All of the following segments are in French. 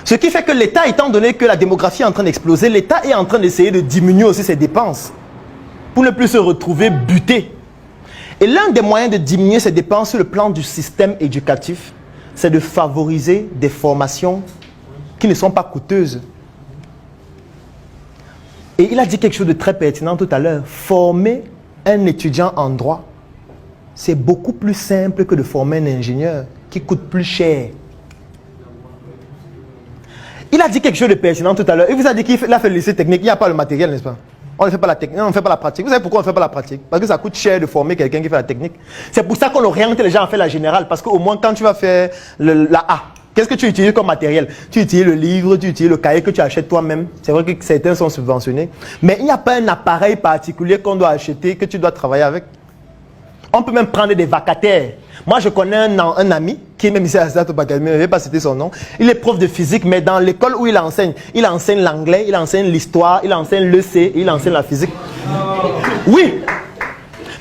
Ce qui fait que l'État, étant donné que la démographie est en train d'exploser, l'État est en train d'essayer de diminuer aussi ses dépenses pour ne plus se retrouver buté. Et l'un des moyens de diminuer ces dépenses sur le plan du système éducatif, c'est de favoriser des formations qui ne sont pas coûteuses. Et il a dit quelque chose de très pertinent tout à l'heure. Former un étudiant en droit, c'est beaucoup plus simple que de former un ingénieur qui coûte plus cher. Il a dit quelque chose de pertinent tout à l'heure. Il vous a dit qu'il a fait le lycée technique. Il n'y a pas le matériel, n'est-ce pas? On ne fait pas la technique, on ne fait pas la pratique. Vous savez pourquoi on ne fait pas la pratique? Parce que ça coûte cher de former quelqu'un qui fait la technique. C'est pour ça qu'on oriente les gens à faire la générale. Parce qu'au moins, quand tu vas faire la A, qu'est-ce que tu utilises comme matériel? Tu utilises le livre, tu utilises le cahier que tu achètes toi-même. C'est vrai que certains sont subventionnés. Mais il n'y a pas un appareil particulier qu'on doit acheter, que tu dois travailler avec. On peut même prendre des vacataires. Moi, je connais un ami qui est même ici à Stade Bakami, je ne vais pas citer son nom. Il est prof de physique, mais dans l'école où il enseigne l'anglais, il enseigne l'histoire, il enseigne l'EC, il enseigne la physique. Oui.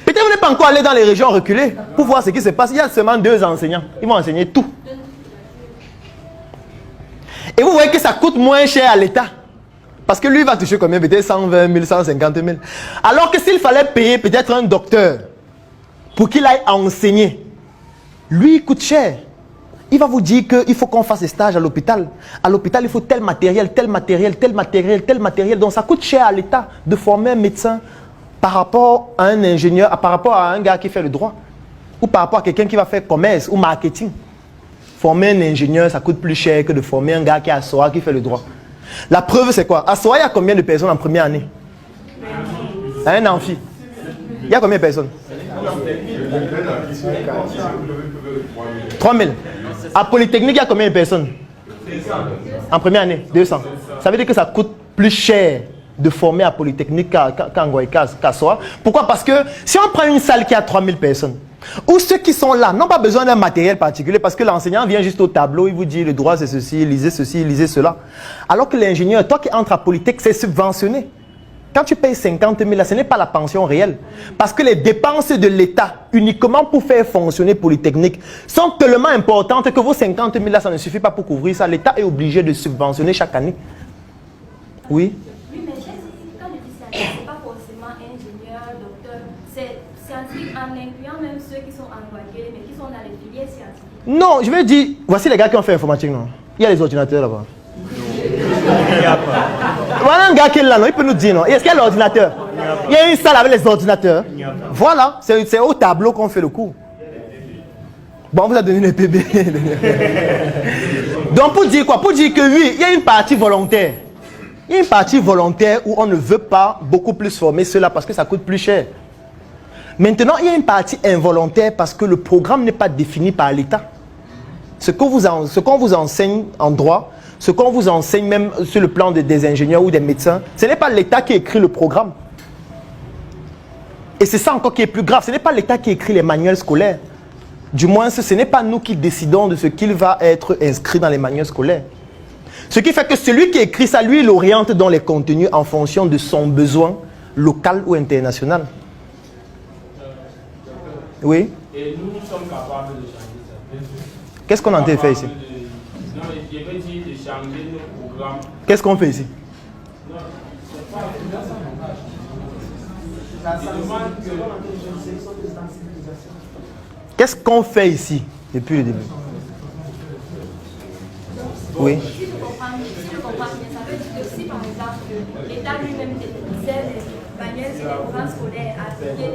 Peut-être vous n'êtes pas encore allé dans les régions reculées pour voir ce qui se passe. Il y a seulement 2 enseignants. Ils vont enseigner tout. Et vous voyez que ça coûte moins cher à l'État. Parce que lui, il va toucher combien? Peut-être 120 000, 150 000. Alors que s'il fallait payer peut-être un docteur pour qu'il aille enseigner, lui, il coûte cher. Il va vous dire qu'il faut qu'on fasse des stages à l'hôpital. À l'hôpital, il faut tel matériel, tel matériel, tel matériel, tel matériel. Donc, ça coûte cher à l'État de former un médecin par rapport à un ingénieur, par rapport à un gars qui fait le droit. Ou par rapport à quelqu'un qui va faire commerce ou marketing. Former un ingénieur, ça coûte plus cher que de former un gars qui est à SOA, qui fait le droit. La preuve, c'est quoi? À SOA, il y a combien de personnes en première année? Un amphi. Il y a combien de personnes? 3 000. À Polytechnique, il y a combien de personnes? En première année, 200. Ça veut dire que ça coûte plus cher de former à Polytechnique qu'à SOA. Pourquoi? Parce que si on prend une salle qui a 3 000 personnes, ou ceux qui sont là n'ont pas besoin d'un matériel particulier parce que l'enseignant vient juste au tableau, il vous dit le droit c'est ceci, lisez cela. Alors que l'ingénieur, toi qui entres à Polytech, c'est subventionné. Quand tu payes 50 000, là, ce n'est pas la pension réelle. Parce que les dépenses de l'État, uniquement pour faire fonctionner Polytechnique, sont tellement importantes que vos 50 000, là, ça ne suffit pas pour couvrir ça. L'État est obligé de subventionner chaque année. Oui? Oui, mais quand je dis scientifique, ce n'est pas forcément ingénieur, docteur. C'est scientifique en incluant même ceux qui sont envoyés, mais qui sont dans les filières scientifiques. Non, je veux dire, voici les gars qui ont fait informatique, non? Il y a les ordinateurs là-bas. Voilà un gars qui est là, non? Il peut nous dire, non? Est-ce qu'il y a l'ordinateur? Il y a une salle avec les ordinateurs. Voilà, c'est au tableau qu'on fait le cours. Bon, on vous a donné les PB. Donc, pour dire quoi? Pour dire que oui, il y a une partie volontaire. Il y a une partie volontaire où on ne veut pas beaucoup plus former cela parce que ça coûte plus cher. Maintenant, il y a une partie involontaire parce que le programme n'est pas défini par l'État. Ce qu'on vous enseigne en droit, ce qu'on vous enseigne même sur le plan des ingénieurs ou des médecins, ce n'est pas l'État qui écrit le programme. Et c'est ça encore qui est plus grave. Ce n'est pas l'État qui écrit les manuels scolaires. Du moins, ce n'est pas nous qui décidons de ce qu'il va être inscrit dans les manuels scolaires. Ce qui fait que celui qui écrit ça, lui, il oriente dans les contenus en fonction de son besoin local ou international. Oui? Et nous sommes capables de changer ça. Qu'est-ce qu'on entend faire ici? Non, je veux dire de changer nos programmes. Qu'est-ce qu'on fait ici? Non, c'est pas Qu'est-ce qu'on fait ici depuis le début? Oui. Si je comprends bien, ça veut dire que si par exemple l'État lui-même définissait les manuels et les programmes scolaires appliqués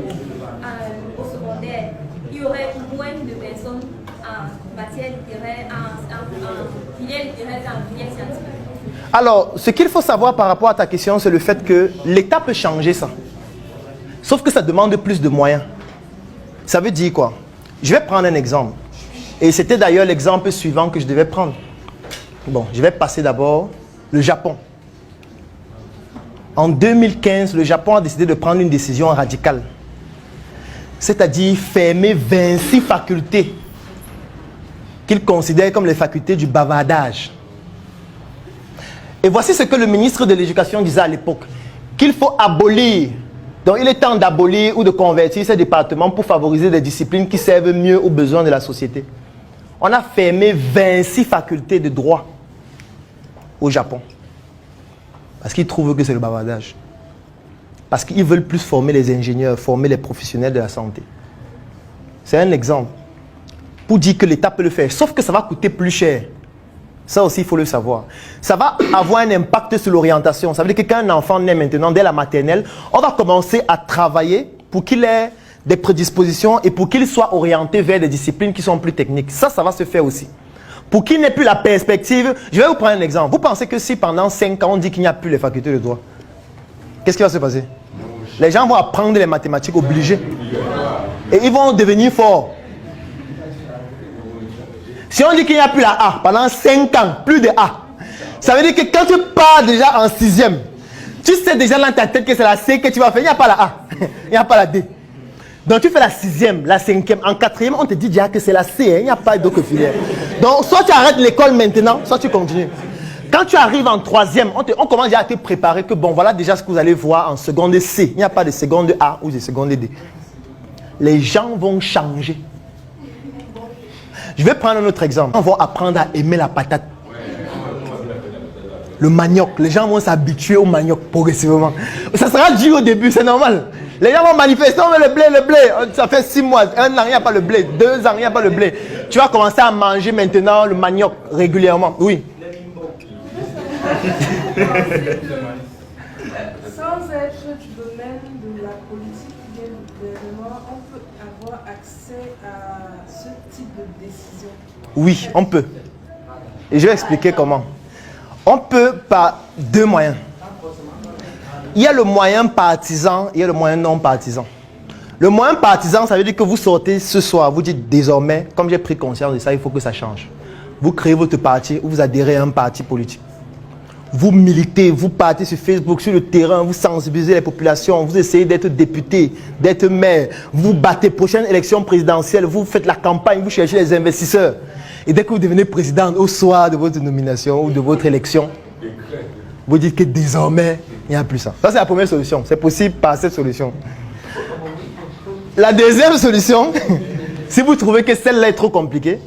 au secondaire, il y aurait moins de personnes en matière littéraire, en filière littéraire, en filière scientifique. Alors, ce qu'il faut savoir par rapport à ta question, c'est le fait que l'État peut changer ça. Sauf que ça demande plus de moyens. Ça veut dire quoi? Je vais prendre un exemple. Et c'était d'ailleurs l'exemple suivant que je devais prendre. Bon, je vais passer d'abord le Japon. En 2015, le Japon a décidé de prendre une décision radicale. C'est-à-dire fermer 26 facultés qu'ils considèrent comme les facultés du bavardage. Et voici ce que le ministre de l'Éducation disait à l'époque, qu'il faut abolir. Donc il est temps d'abolir ou de convertir ces départements pour favoriser des disciplines qui servent mieux aux besoins de la société. On a fermé 26 facultés de droit. au Japon. Parce qu'ils trouvent que c'est le bavardage. Parce qu'ils veulent plus former les ingénieurs, former les professionnels de la santé. C'est un exemple. Pour dire que l'État peut le faire, sauf que ça va coûter plus cher. Ça aussi, il faut le savoir. Ça va avoir un impact sur l'orientation. Ça veut dire que quand un enfant naît maintenant, dès la maternelle, on va commencer à travailler pour qu'il ait des prédispositions et pour qu'il soit orienté vers des disciplines qui sont plus techniques. Ça va se faire aussi. Pour qu'il n'ait plus la perspective, je vais vous prendre un exemple. Vous pensez que si pendant 5 ans, on dit qu'il n'y a plus les facultés de droit, qu'est-ce qui va se passer? Les gens vont apprendre les mathématiques obligées. Et ils vont devenir forts. Si on dit qu'il n'y a plus la A pendant 5 ans, plus de A, ça veut dire que quand tu pars déjà en 6e, tu sais déjà dans ta tête que c'est la C que tu vas faire. Il n'y a pas la A, il n'y a pas la D. Donc tu fais la 6e, la 5e. En 4e, on te dit déjà que c'est la C, hein, il n'y a pas d'autre filière. Donc soit tu arrêtes l'école maintenant, soit tu continues. Quand tu arrives en 3e, on commence déjà à te préparer que bon, voilà déjà ce que vous allez voir en seconde C. Il n'y a pas de seconde A ou de seconde D. Les gens vont changer. Je vais prendre un autre exemple. On va apprendre à aimer la patate. Le manioc. Les gens vont s'habituer au manioc progressivement. Ça sera dur au début, c'est normal. Les gens vont manifester, on veut le blé. Ça fait 6 mois, 1 an, il n'y a pas le blé. 2 ans, il n'y a pas le blé. Tu vas commencer à manger maintenant le manioc régulièrement. Oui. Sans être du domaine de la politique ou du gouvernement, on peut avoir accès à ce type de décision. Oui, on peut. Et je vais expliquer comment. On peut par 2 moyens. Il y a le moyen partisan, il y a le moyen non partisan. Le moyen partisan, ça veut dire que vous sortez ce soir, vous dites désormais, comme j'ai pris conscience de ça, il faut que ça change. Vous créez votre parti ou vous adhérez à un parti politique. Vous militez, vous partez sur Facebook, sur le terrain, vous sensibilisez les populations, vous essayez d'être député, d'être maire, vous battez prochaine élection présidentielle, vous faites la campagne, vous cherchez les investisseurs. Et dès que vous devenez président, au soir de votre nomination ou de votre élection, vous dites que désormais, il n'y a plus ça. Ça, c'est la première solution. C'est possible par cette solution. La deuxième solution, si vous trouvez que celle-là est trop compliquée,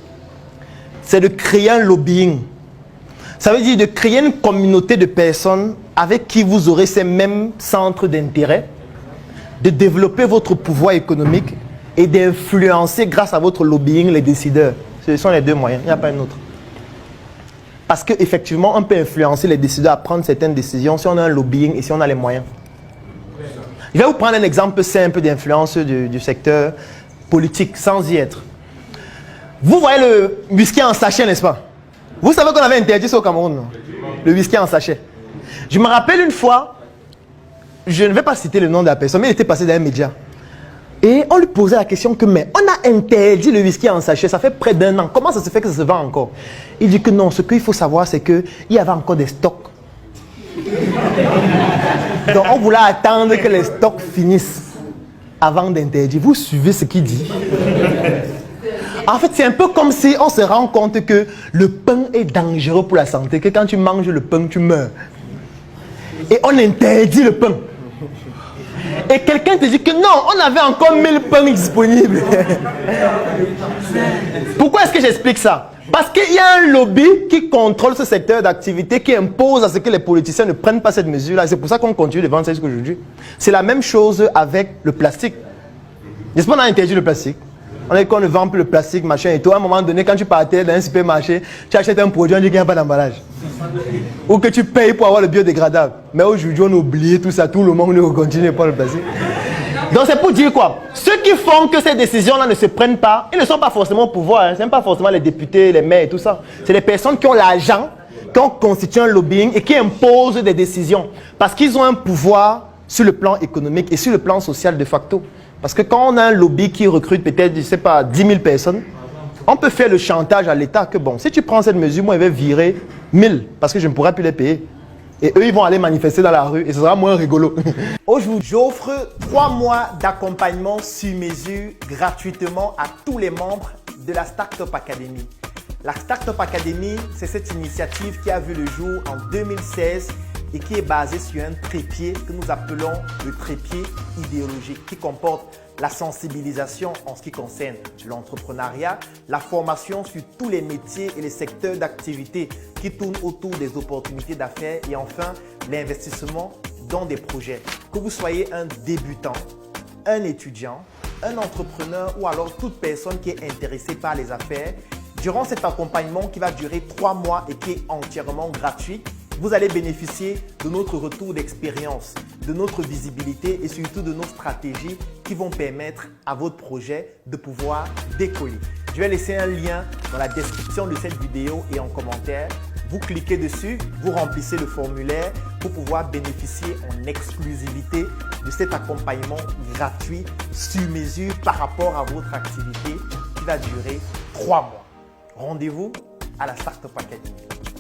c'est de créer un lobbying. Ça veut dire de créer une communauté de personnes avec qui vous aurez ces mêmes centres d'intérêt, de développer votre pouvoir économique et d'influencer grâce à votre lobbying les décideurs. Ce sont les 2 moyens, il n'y a pas un autre. Parce qu'effectivement, on peut influencer les décideurs à prendre certaines décisions si on a un lobbying et si on a les moyens. Je vais vous prendre un exemple simple d'influence du secteur politique, sans y être. Vous voyez le whisky en sachet, n'est-ce pas? Vous savez qu'on avait interdit ça au Cameroun, non? Le whisky en sachet. Je me rappelle une fois, je ne vais pas citer le nom de la personne, mais il était passé dans un média. Et on lui posait la question que, mais on a interdit le whisky en sachet, ça fait près d'1 an. Comment ça se fait que ça se vend encore? Il dit que non, ce qu'il faut savoir, c'est qu'il y avait encore des stocks. Donc on voulait attendre que les stocks finissent avant d'interdire. Vous suivez ce qu'il dit? En fait, c'est un peu comme si on se rend compte que le pain est dangereux pour la santé, que quand tu manges le pain, tu meurs. Et on interdit le pain. Et quelqu'un te dit que non, on avait encore 1000 pains disponibles. Pourquoi est-ce que j'explique ça? Parce qu'il y a un lobby qui contrôle ce secteur d'activité, qui impose à ce que les politiciens ne prennent pas cette mesure-là. C'est pour ça qu'on continue de vendre ça jusqu'aujourd'hui. C'est la même chose avec le plastique. N'est-ce pas, on a interdit le plastique? On dit qu'on ne vend plus le plastique, machin et tout. À un moment donné, quand tu partais dans un supermarché, tu achètes un produit, on dit qu'il n'y a pas d'emballage. Ou que tu payes pour avoir le biodégradable. Mais aujourd'hui, on a oublié tout ça. Tout le monde continue à prendre le plastique. Donc c'est pour dire quoi? Ceux qui font que ces décisions-là ne se prennent pas, ils ne sont pas forcément au pouvoir. Hein. Ce n'est pas forcément les députés, les maires et tout ça. C'est les personnes qui ont l'argent, qui ont constitué un lobbying et qui imposent des décisions. Parce qu'ils ont un pouvoir sur le plan économique et sur le plan social de facto. Parce que quand on a un lobby qui recrute peut-être, je ne sais pas, 10 000 personnes, on peut faire le chantage à l'État que bon, si tu prends cette mesure, moi, je vais virer 1000 parce que je ne pourrai plus les payer. Et eux, ils vont aller manifester dans la rue et ce sera moins rigolo. Aujourd'hui, j'offre 3 mois d'accompagnement sur mesure gratuitement à tous les membres de la Startup Academy. La Startup Academy, c'est cette initiative qui a vu le jour en 2016 et qui est basé sur un trépied que nous appelons le trépied idéologique qui comporte la sensibilisation en ce qui concerne l'entrepreneuriat, la formation sur tous les métiers et les secteurs d'activité qui tournent autour des opportunités d'affaires et enfin l'investissement dans des projets. Que vous soyez un débutant, un étudiant, un entrepreneur ou alors toute personne qui est intéressée par les affaires, durant cet accompagnement qui va durer 3 mois et qui est entièrement gratuit, vous allez bénéficier de notre retour d'expérience, de notre visibilité et surtout de nos stratégies qui vont permettre à votre projet de pouvoir décoller. Je vais laisser un lien dans la description de cette vidéo et en commentaire. Vous cliquez dessus, vous remplissez le formulaire pour pouvoir bénéficier en exclusivité de cet accompagnement gratuit sur mesure par rapport à votre activité qui va durer 3 mois. Rendez-vous à la Startup Academy.